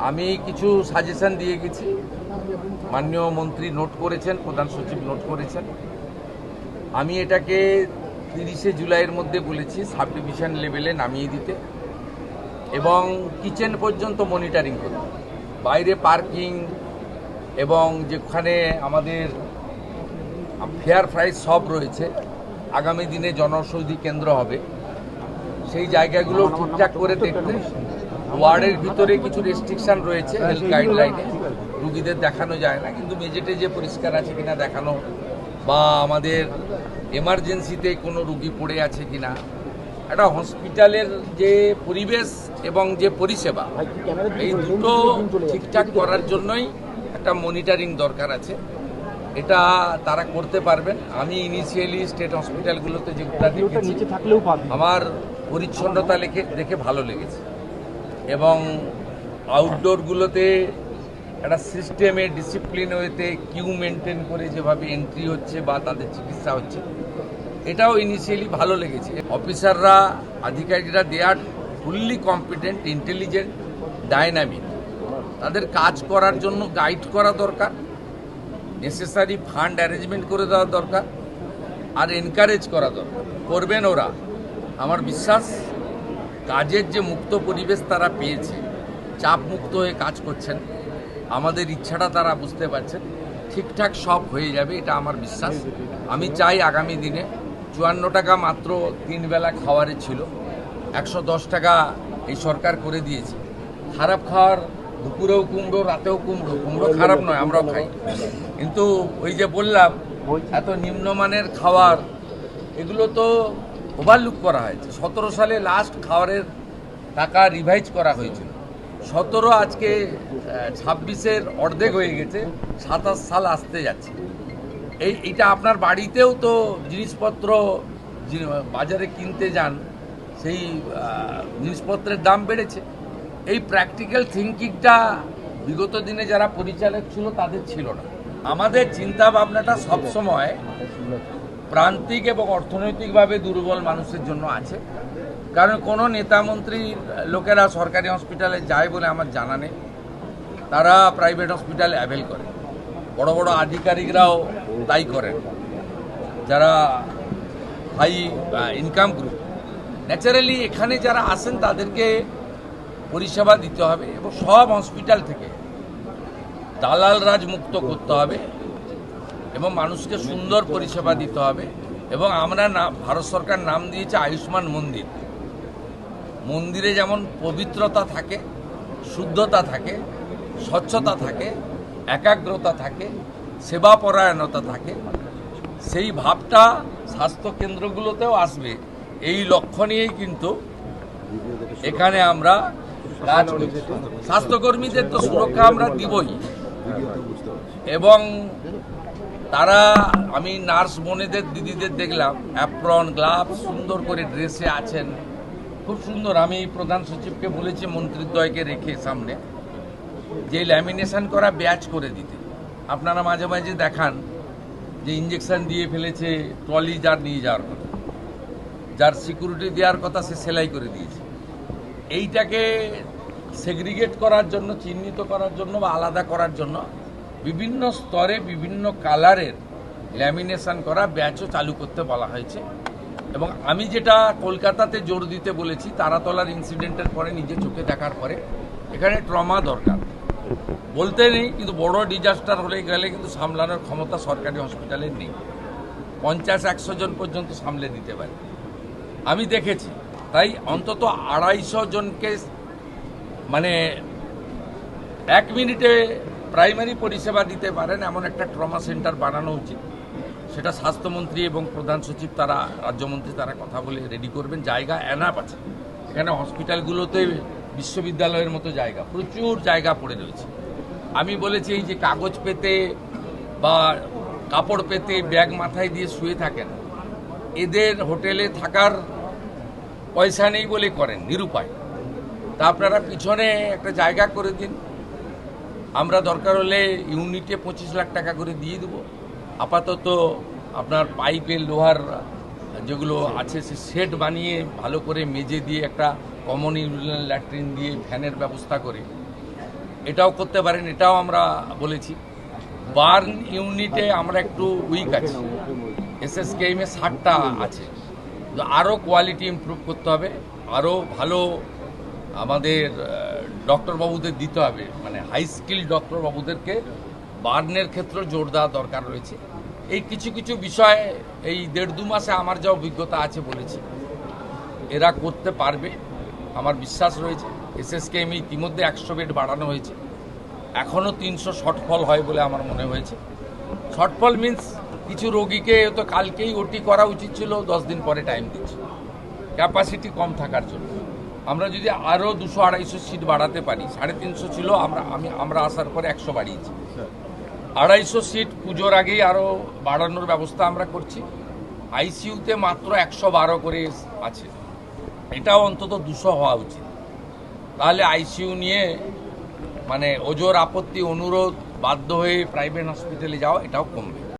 আমি কিছু সাজেশন দিয়ে গেছি, মাননীয় মন্ত্রী নোট করেছেন, প্রধান সচিব নোট করেছেন। আমি এটাকে 30শে জুলাইয়ের মধ্যে বলেছি সাব ডিভিশন লেভেলে নামিয়ে দিতে এবং কিচেন পর্যন্ত মনিটরিং করতে। বাইরে পার্কিং এবং যেখানে আমাদের ফেয়ার প্রাইস সব রয়েছে, আগামী দিনে জনঔষধি কেন্দ্র হবে, সেই জায়গাগুলো ঠিকঠাক করে দেখতে। ওয়ার্ডের ভিতরে কিছু রেস্ট্রিকশন রয়েছে হেলথ গাইডলাইনে, রুগীদের দেখানো যায় না, কিন্তু মেঝেটে যে পরিষ্কার আছে কিনা দেখানো, বা আমাদের এমার্জেন্সিতে কোনো রুগী পড়ে আছে কিনা, একটা হসপিটালের যে পরিবেশ এবং যে পরিষেবা, এই দুটো ঠিকঠাক করার জন্যই একটা মনিটরিং দরকার আছে। এটা তারা করতে পারবেন। আমি ইনিশিয়ালি স্টেট হসপিটালগুলোতে যেগুলো দেখেছি, আমার পরিচ্ছন্নতা দেখে ভালো লেগেছে এবং আউটডোরগুলোতে একটা সিস্টেমে ডিসিপ্লিন ওয়েতে কিউ মেনটেন করে যেভাবে এন্ট্রি হচ্ছে বা তাদের চিকিৎসা হচ্ছে, এটাও ইনিশিয়ালি ভালো লেগেছে। অফিসাররা, আধিকারিকরা দে আর ফুললি কম্পিটেন্ট, ইন্টেলিজেন্ট, ডাইনামিক। তাদের কাজ করার জন্য গাইড করা দরকার, নেসেসারি ফান্ড অ্যারেঞ্জমেন্ট করে দেওয়া দরকার, আর এনকারেজ করা দরকার। করবেন ওরা। আমার বিশ্বাস কাজের যে মুক্ত পরিবেশ তারা পেয়েছে, চাপ মুক্ত হয়ে কাজ করছেন, আমাদের ইচ্ছাটা তারা বুঝতে পারছেন, ঠিকঠাক সব হয়ে যাবে, এটা আমার বিশ্বাস। আমি চাই আগামী দিনে 54 টাকা মাত্র 3 বেলা খাওয়ারে ছিল, 110 টাকা এই সরকার করে দিয়েছে। খারাপ খাওয়ার, দুপুরেও কুমড়ো, রাতেও কুমড়ো, কুমড়ো খারাপ নয়, আমরাও খাই, কিন্তু ওই যে বললাম এত নিম্নমানের খাবার, এগুলো তো ওভারলুক করা হয়েছে। 17 সালে লাস্ট খাবারের টাকা রিভাইজ করা হয়েছিল, 17 আজকে 26-এর অর্ধেক হয়ে গেছে, 27 সাল আসতে যাচ্ছে। এইটা আপনার বাড়িতেও তো জিনিসপত্র বাজারে কিনতে যান, সেই জিনিসপত্রের দাম বেড়েছে। এই প্র্যাকটিক্যাল থিঙ্কিংটা বিগত দিনে যারা পরিচালক ছিল তাদের ছিল না। আমাদের চিন্তা ভাবনাটা সবসময় প্রান্তিক এবং অর্থনৈতিকভাবে দুর্বল মানুষের জন্য আছে। কারণ কোনো নেতামন্ত্রী লোকেরা সরকারি হসপিটালে যায় বলে আমার জানা নেই, তারা প্রাইভেট হসপিটালে অ্যাভেল করে। বড় বড় আধিকারিকরাও তাই করেন, যারা হাই ইনকাম গ্রুপ। ন্যাচারালি এখানে যারা আসেন তাদেরকে পরিষেবা দিতে হবে এবং সব হসপিটাল থেকে দালাল রাজ মুক্ত করতে হবে এবং মানুষকে সুন্দর পরিষেবা দিতে হবে। এবং আমরা ভারত সরকার নাম দিয়েছে আয়ুষ্মান মন্দির। মন্দিরে যেমন পবিত্রতা থাকে, শুদ্ধতা থাকে, স্বচ্ছতা থাকে, একাগ্রতা থাকে, সেবাপরায়ণতা থাকে, সেই ভাবটা স্বাস্থ্যকেন্দ্রগুলোতেও আসবে। এই লক্ষ্য নিয়েই কিন্তু এখানে আমরা কাজ করি। স্বাস্থ্যকর্মীদের তো সুরক্ষা আমরা দিবই, এবং তারা, আমি নার্স বোনেদের, দিদিদের দেখলাম অ্যাপ্রন, গ্লাভস, সুন্দর করে ড্রেসে আছেন, খুব সুন্দর। আমি প্রধান সচিবকে বলেছি মন্ত্রিদ্বয়কে রেখে সামনে যে ল্যামিনেশন করা ব্যাচ করে দিতে। আপনারা মাঝে মাঝে দেখান যে ইঞ্জেকশন দিয়ে ফেলেছে, ট্রলি যার নিয়ে যাওয়ার কথা, যার সিকিউরিটি দেওয়ার কথা সে সেলাই করে দিয়েছে। এইটাকে সেগ্রিগেট করার জন্য, চিহ্নিত করার জন্য বা আলাদা করার জন্য বিভিন্ন স্তরে বিভিন্ন কালারের ল্যামিনেশন করা ব্যাচও চালু করতে বলা হয়েছে। এবং আমি যেটা কলকাতাতে জোর দিতে বলেছি, তারাতলার ইনসিডেন্টের পরে নিজে চোখে দেখার পরে, এখানে ট্রমা দরকার। বলতে নেই, কিন্তু বড় ডিজাস্টার হলে গেলে কিন্তু সামলানোর ক্ষমতা সরকারি হসপিটালের নেই। 50-100 জন পর্যন্ত সামলে দিতে পারে, আমি দেখেছি। তাই অন্তত 250 জনকে, মানে 1 মিনিটে প্রাইমারি পরিষেবা দিতে পারেন এমন একটা ট্রমা সেন্টার বানানো উচিত। সেটা স্বাস্থ্যমন্ত্রী এবং প্রধান সচিব, তারা, রাজ্যমন্ত্রী, তারা কথা বলে রেডি করবেন। জায়গা এনাফ আছে এখানে। হসপিটালগুলোতে বিশ্ববিদ্যালয়ের মতো জায়গা, প্রচুর জায়গা পড়ে রয়েছে। আমি বলেছি এই যে কাগজ পেতে বা কাপড় পেতে ব্যাগ মাথায় দিয়ে শুয়ে থাকেন, এদের হোটেলে থাকার পয়সা নেই বলে করেন, নিরুপায়। তা আপনারা পিছনে একটা জায়গা করে দিন, আমরা দরকার হলে ইউনিটে 25 লাখ টাকা করে দিয়ে দেবো। আপাতত আপনার পাইপের লোহার যেগুলো আছে সে সেট বানিয়ে ভালো করে মেজে দিয়ে একটা কমন ইউরিনাল ল্যাট্রিন দিয়ে ফ্যানের ব্যবস্থা করে এটাও করতে পারেন, এটাও আমরা বলেছি। বার্ন ইউনিটে আমরা একটু উইক আছি, এসএসকেএমে 60টা আছে, তো আরও কোয়ালিটি ইমপ্রুভ করতে হবে, আরও ভালো আমাদের ডক্টরবাবুদের দিতে হবে, মানে হাই স্কিল ডক্টরবাবুদেরকে বার্নের ক্ষেত্রে জোর দেওয়া দরকার রয়েছে। এই কিছু কিছু বিষয়ে এই 1.5-2 মাসে আমার যা অভিজ্ঞতা আছে বলেছি, এরা করতে পারবে আমার বিশ্বাস রয়েছে। এসএসকেএম ইতিমধ্যে 100 বেড বাড়ানো হয়েছে, এখনও 300 শর্টফল হয় বলে আমার মনে হয়েছে। শর্টফল মিন্স কিছু রোগীকে তো কালকেই ওটি করা উচিত ছিল, 10 দিন পরে টাইম দিচ্ছে ক্যাপাসিটি কম থাকার জন্য। আমরা যদি আরও 200-250 সিট বাড়াতে পারি, 350 ছিল, আমরা আসার পরে 100 বাড়িয়েছি, 250 সিট পুজোর আগেই আরও বাড়ানোর ব্যবস্থা আমরা করছি। আইসিইউতে মাত্র 112 করে আছে, এটাও অন্তত 200 হওয়া উচিত, তাহলে আইসিইউ নিয়ে মানে ওজোর আপত্তি অনুরোধ বাধ্য হয়ে প্রাইভেট হসপিটালে যাওয়া এটাও কমবে।